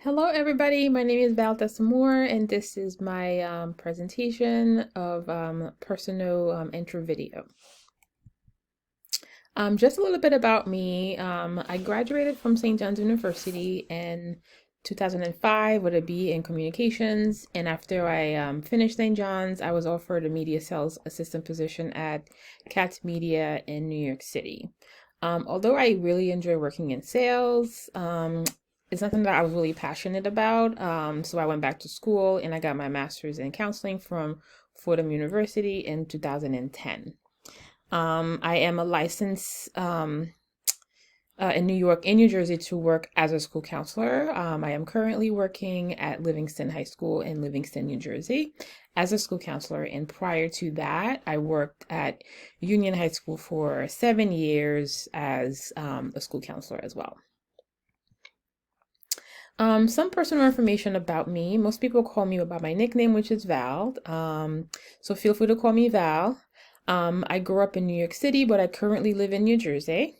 Hello, everybody. My name is Val Moore, and this is my presentation of personal intro video. Just a little bit about me. I graduated from St. John's University in 2005 with a BA in communications, and after I finished St. John's, I was offered a media sales assistant position at Katz Media in New York City. Although I really enjoy working in sales, it's something that I was really passionate about. So I went back to school and I got my master's in counseling from Fordham University in 2010. I am a licensed in New York and New Jersey to work as a school counselor. I am currently working at Livingston High School in Livingston, New Jersey, as a school counselor. And prior to that, I worked at Union High School for 7 years as a school counselor as well. Some personal information about me. Most people call me by my nickname, which is Val. So feel free to call me Val. I grew up in New York City, but I currently live in New Jersey.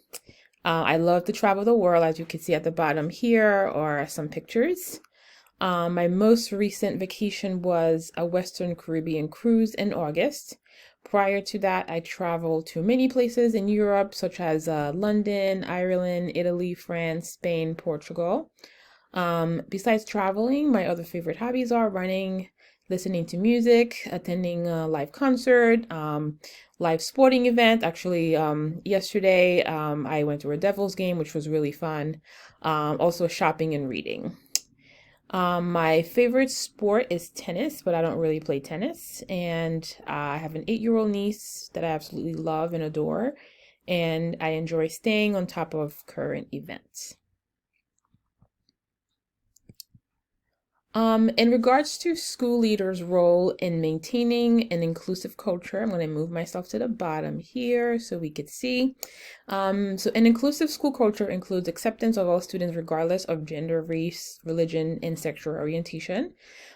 I love to travel the world, as you can see at the bottom here, or some pictures. My most recent vacation was a Western Caribbean cruise in August. Prior to that, I traveled to many places in Europe, such as London, Ireland, Italy, France, Spain, Portugal. Besides traveling, my other favorite hobbies are running, listening to music, attending a live concert, live sporting event. Actually, yesterday, I went to a Devils game, which was really fun. Also shopping and reading. My favorite sport is tennis, but I don't really play tennis. And I have an 8-year-old niece that I absolutely love and adore. And I enjoy staying on top of current events. In regards to school leaders' role in maintaining an inclusive culture, I'm going to move myself to the bottom here so we could see. So an inclusive school culture includes acceptance of all students regardless of gender, race, religion, and sexual orientation.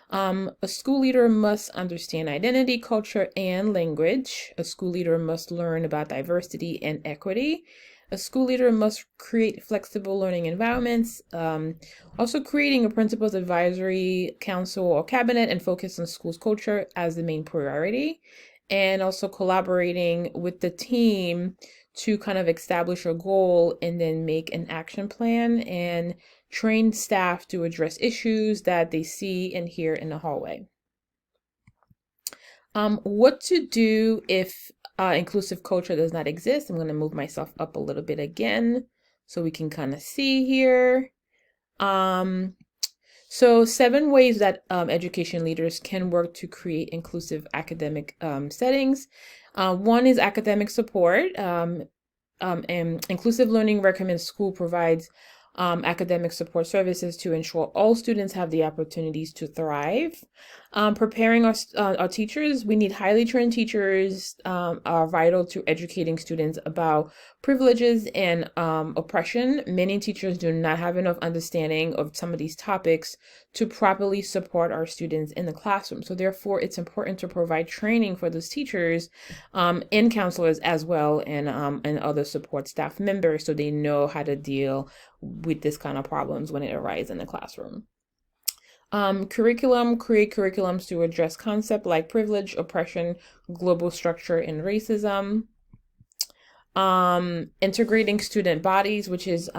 A school leader must understand identity, culture, and language. A school leader must learn about diversity and equity. A school leader must create flexible learning environments, also creating a principal's advisory council or cabinet and focus on school's culture as the main priority, and also collaborating with the team to kind of establish a goal and then make an action plan and train staff to address issues that they see and hear in the hallway. What to do if inclusive culture does not exist? I'm going to move myself up a little bit again so we can kind of see here. So 7 ways that education leaders can work to create inclusive academic settings. One is academic support. And inclusive learning recommends school provides academic support services to ensure all students have the opportunities to thrive. Preparing our teachers, we need highly trained teachers are vital to educating students about privileges and oppression. Many teachers do not have enough understanding of some of these topics to properly support our students in the classroom. So therefore, it's important to provide training for those teachers and counselors as well, and other support staff members so they know how to deal with this kind of problems when it arises in the classroom. Create curriculums to address concepts like privilege, oppression, global structure, and racism. Integrating student bodies, which is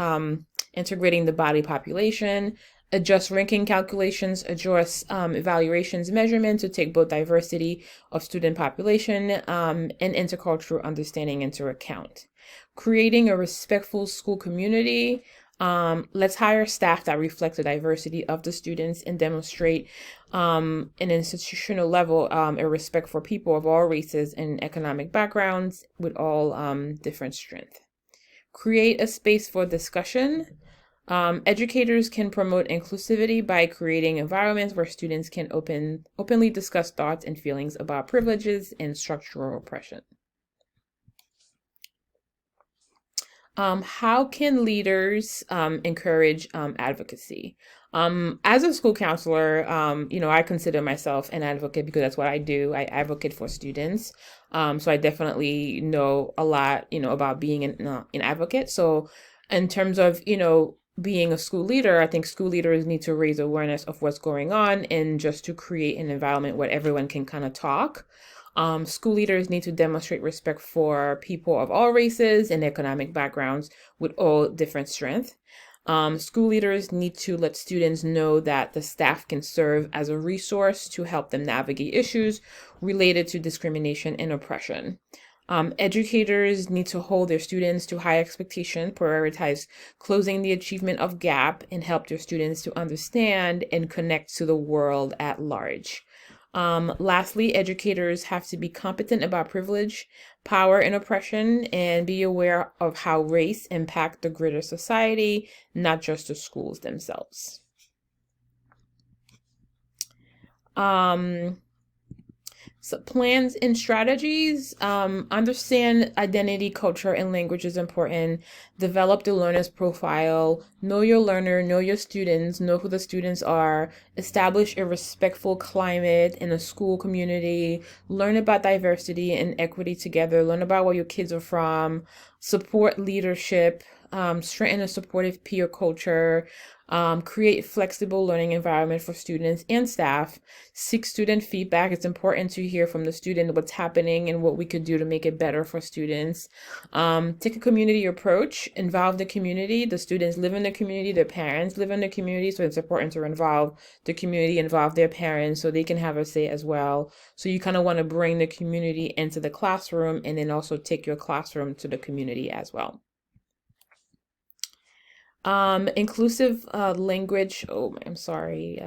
integrating the body population. Adjust ranking calculations, adjust evaluations, measurements to take both diversity of student population and intercultural understanding into account. Creating a respectful school community. Let's hire staff that reflect the diversity of the students and demonstrate an institutional level a respect for people of all races and economic backgrounds with all different strength. Create a space for discussion. Educators can promote inclusivity by creating environments where students can openly discuss thoughts and feelings about privileges and structural oppression. How can leaders encourage advocacy? As a school counselor, I consider myself an advocate because that's what I do. I advocate for students. So I definitely know a lot, about being an advocate. So in terms of, being a school leader, I think school leaders need to raise awareness of what's going on and just to create an environment where everyone can kind of talk. School leaders need to demonstrate respect for people of all races and economic backgrounds with all different strengths. School leaders need to let students know that the staff can serve as a resource to help them navigate issues related to discrimination and oppression. Educators need to hold their students to high expectation, prioritize closing the achievement of gap, and help their students to understand and connect to the world at large. Lastly, educators have to be competent about privilege, power, and oppression, and be aware of how race impact the greater society, not just the schools themselves. So plans and strategies, understand identity, culture, and language is important. Develop the learner's profile, know your learner, know your students, know who the students are, establish a respectful climate in a school community, learn about diversity and equity together, learn about where your kids are from, support leadership, strengthen a supportive peer culture, create flexible learning environment for students and staff, seek student feedback. It's important to hear from the student what's happening and what we could do to make it better for students. Take a community approach, involve the community. The students live in the community, their parents live in the community, so it's important to involve the community, involve their parents so they can have a say as well. So you kind of want to bring the community into the classroom and then also take your classroom to the community as well. Inclusive language. Oh, I'm sorry.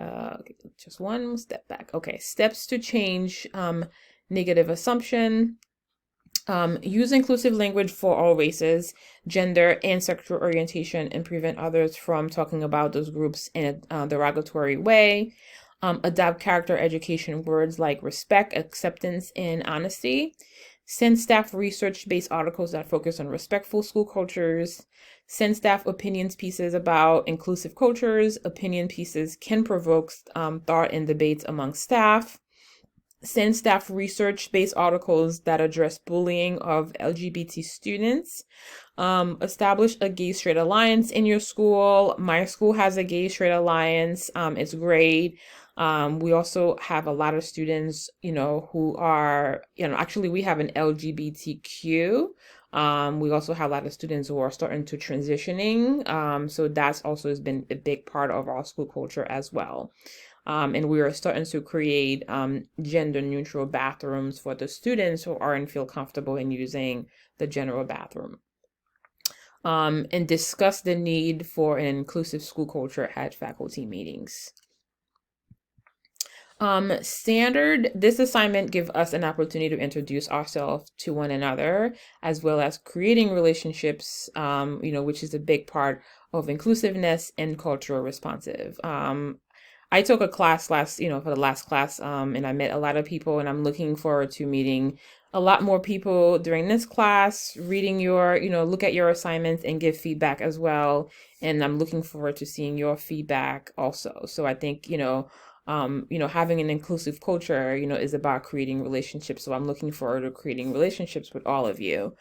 Just one step back. Okay, steps to change negative assumption. Use inclusive language for all races, gender, and sexual orientation, and prevent others from talking about those groups in a derogatory way. Adopt character education words like respect, acceptance, and honesty. Send staff research-based articles that focus on respectful school cultures. Send staff opinions pieces about inclusive cultures. Opinion pieces can provoke thought and debates among staff. Send staff research-based articles that address bullying of LGBT students. Establish a gay straight alliance in your school. My school has a gay straight alliance. It's great. We also have a lot of students, who are, actually we have an LGBTQ. We also have a lot of students who are starting to transitioning. So that's also has been a big part of our school culture as well. And we are starting to create gender neutral bathrooms for the students who aren't feel comfortable in using the general bathroom. And discuss the need for an inclusive school culture at faculty meetings. This assignment give us an opportunity to introduce ourselves to one another, as well as creating relationships, which is a big part of inclusiveness and cultural responsive. I took a class for the last class, and I met a lot of people, and I'm looking forward to meeting a lot more people during this class, reading look at your assignments and give feedback as well. And I'm looking forward to seeing your feedback also. So I think, having an inclusive culture, is about creating relationships. So I'm looking forward to creating relationships with all of you.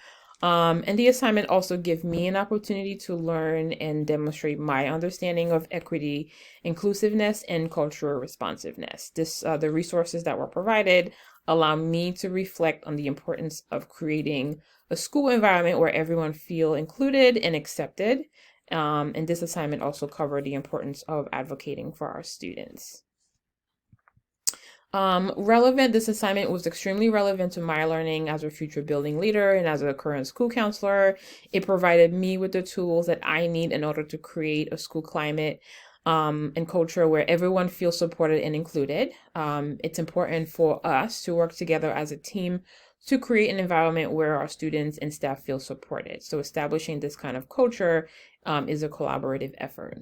And the assignment also give me an opportunity to learn and demonstrate my understanding of equity, inclusiveness, and cultural responsiveness. The resources that were provided allow me to reflect on the importance of creating a school environment where everyone feel included and accepted. And this assignment also covered the importance of advocating for our students. This assignment was extremely relevant to my learning as a future building leader and as a current school counselor. It provided me with the tools that I need in order to create a school climate and culture where everyone feels supported and included. It's important for us to work together as a team to create an environment where our students and staff feel supported. So establishing this kind of culture is a collaborative effort.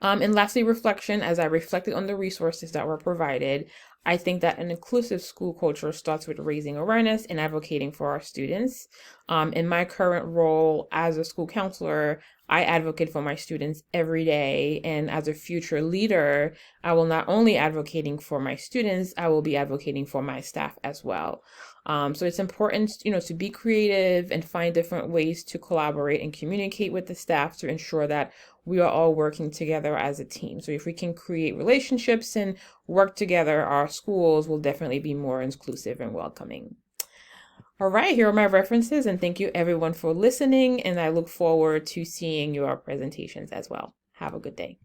And lastly, reflection. As I reflected on the resources that were provided, I think that an inclusive school culture starts with raising awareness and advocating for our students. In my current role as a school counselor, I advocate for my students every day. And as a future leader, I will not only advocating for my students, I will be advocating for my staff as well. So it's important, to be creative and find different ways to collaborate and communicate with the staff to ensure that we are all working together as a team. So if we can create relationships and work together, our schools will definitely be more inclusive and welcoming. All right, here are my references, and thank you everyone for listening, and I look forward to seeing your presentations as well. Have a good day.